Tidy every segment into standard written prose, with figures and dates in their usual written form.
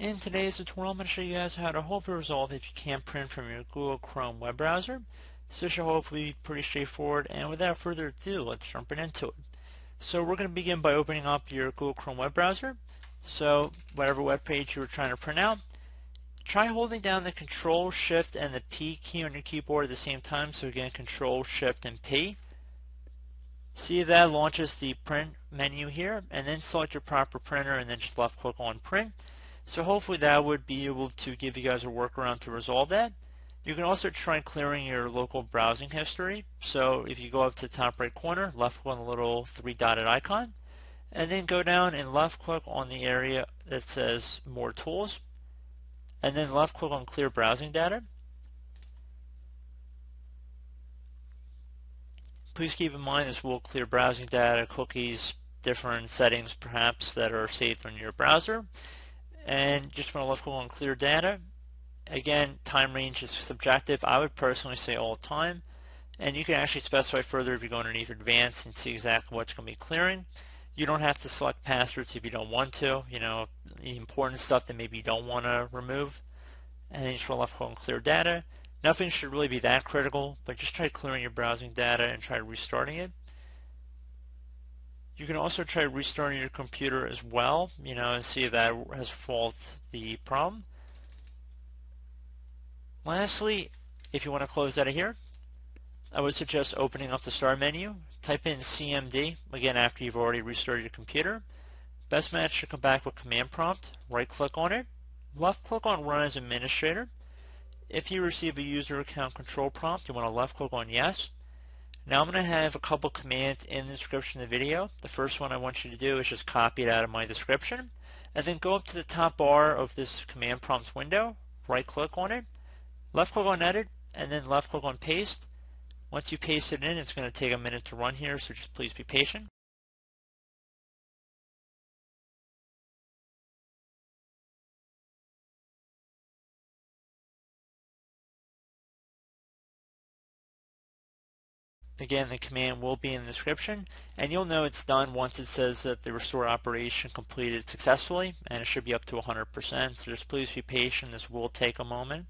In today's tutorial, I'm going to show you guys how to hopefully resolve if you can't print from your Google Chrome web browser. So this should hopefully be pretty straightforward, and without further ado, let's jump right into it. So we're going to begin by opening up your Google Chrome web browser. So whatever web page you were trying to print out, try holding down the Control, Shift, and the P key on your keyboard at the same time. So again, Control, Shift, and P. See if that launches the print menu here, and then select your proper printer and then just left click on print. So hopefully that would be able to give you guys a workaround to resolve that. You can also try clearing your local browsing history. So if you go up to the top right corner, left click on the little three-dotted icon, and then go down and left click on the area that says More Tools, and then left click on Clear Browsing Data. Please keep in mind this will clear browsing data, cookies, different settings perhaps that are saved on your browser. And just want to left click on Clear Data. Again, time range is subjective. I would personally say all the time. And you can actually specify further if you go underneath Advanced and see exactly what's going to be clearing. You don't have to select passwords if you don't want to. You know, the important stuff that maybe you don't want to remove. And then you just want to left click on Clear Data. Nothing should really be that critical, but just try clearing your browsing data and try restarting it. You can also try restarting your computer as well, and see if that has solved the problem. Lastly, if you want to close out of here, I would suggest opening up the Start menu, type in CMD, again after you've already restarted your computer. Best match should come back with command prompt, right click on it, left click on Run as Administrator. If you receive a user account control prompt, you want to left click on Yes. Now I'm going to have a couple commands in the description of the video. The first one I want you to do is just copy it out of my description, and then go up to the top bar of this command prompt window, right click on it, left click on Edit, and then left click on Paste. Once you paste it in, it's going to take a minute to run here, so just please be patient. Again, the command will be in the description, and you'll know it's done once it says that the restore operation completed successfully, and it should be up to 100%, so just please be patient. This will take a moment.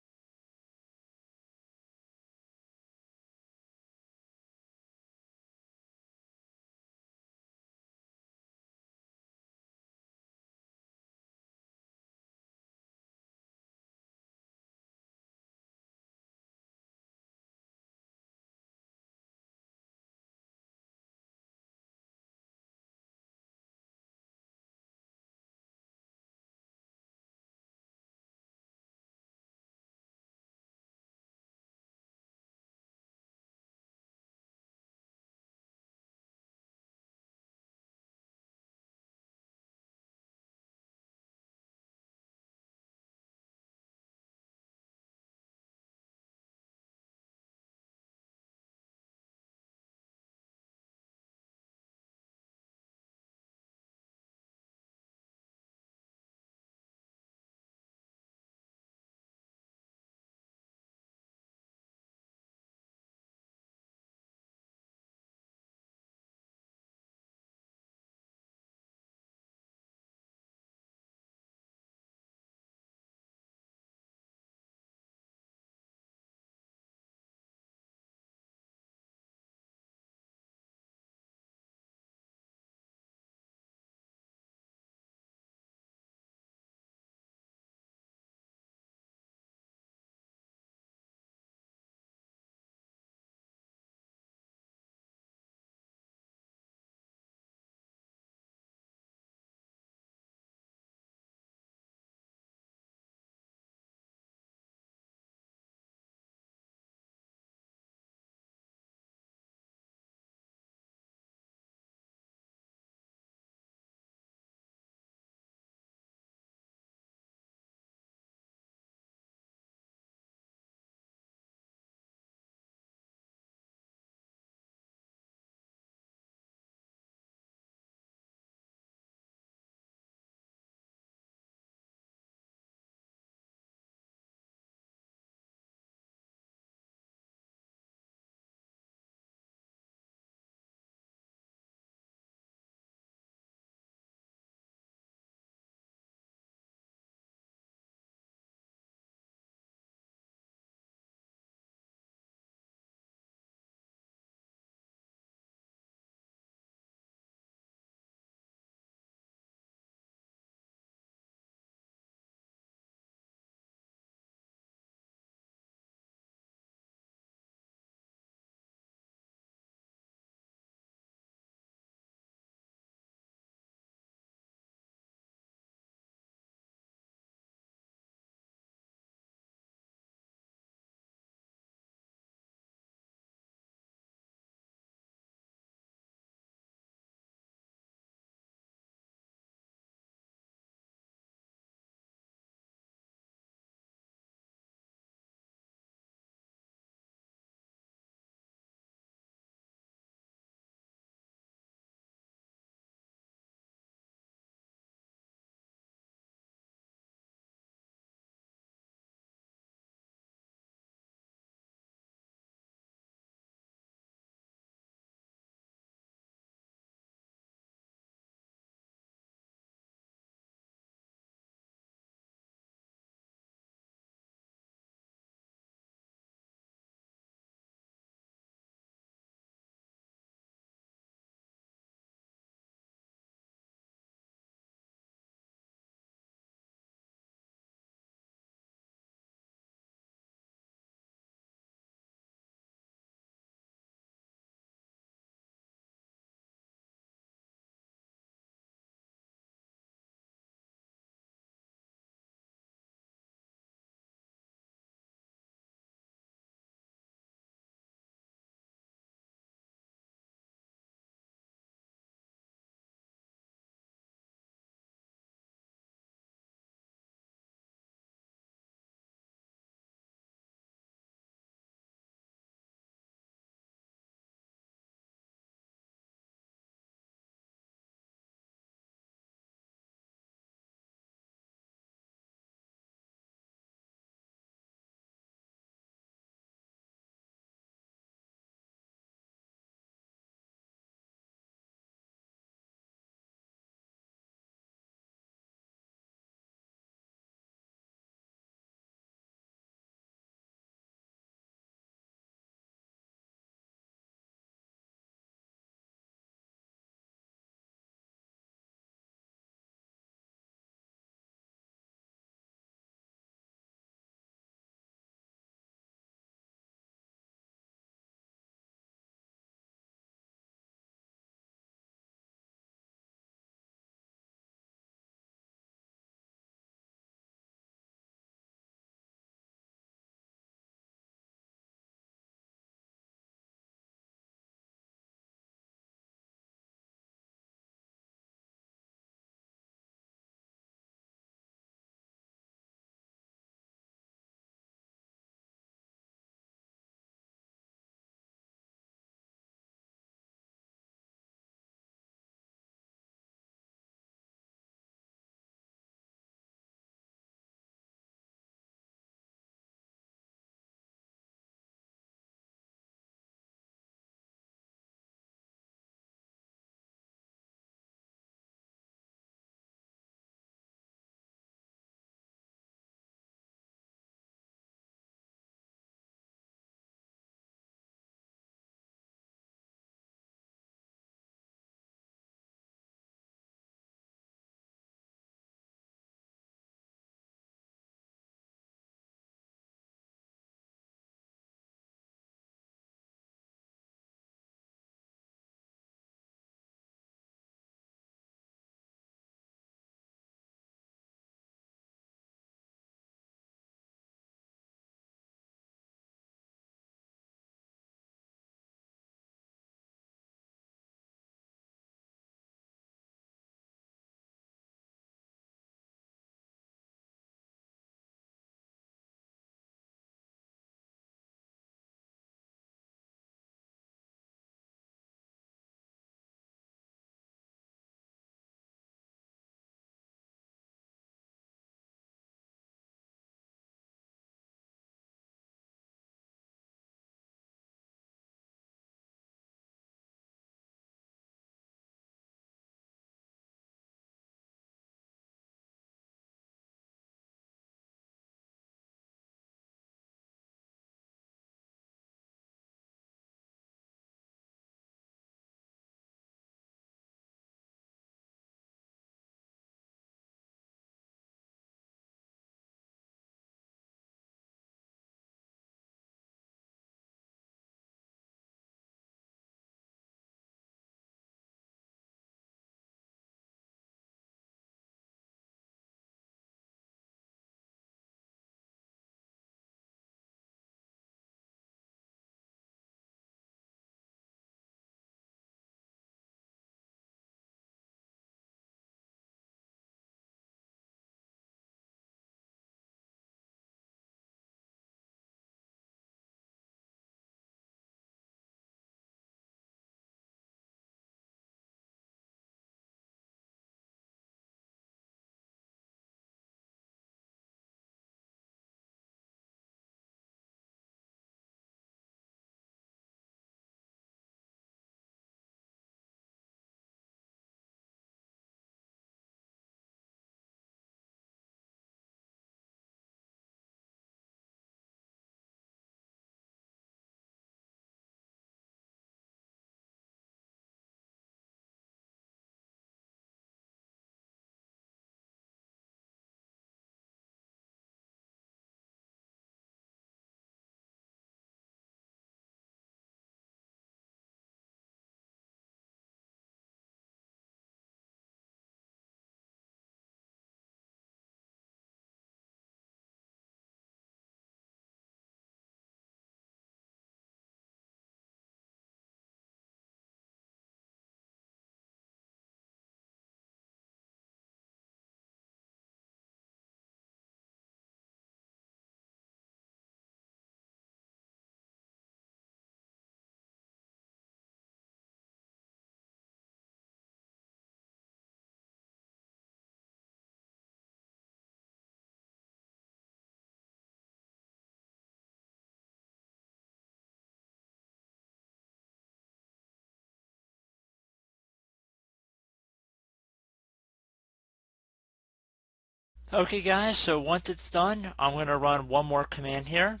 Okay guys, so once it's done, I'm going to run one more command here.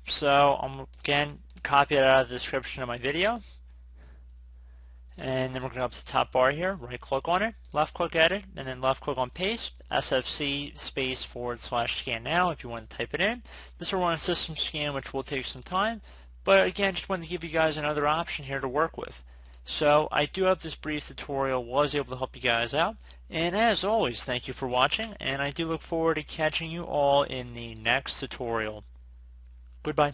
So I'm again copy it out of the description of my video. And then we're going to go up to the top bar here, right click on it, left click edit, and then left click on paste, SFC space /scan now if you want to type it in. This will run a system scan which will take some time, but again just wanted to give you guys another option here to work with. So I do hope this brief tutorial was able to help you guys out, and as always thank you for watching, and I do look forward to catching you all in the next tutorial. Goodbye.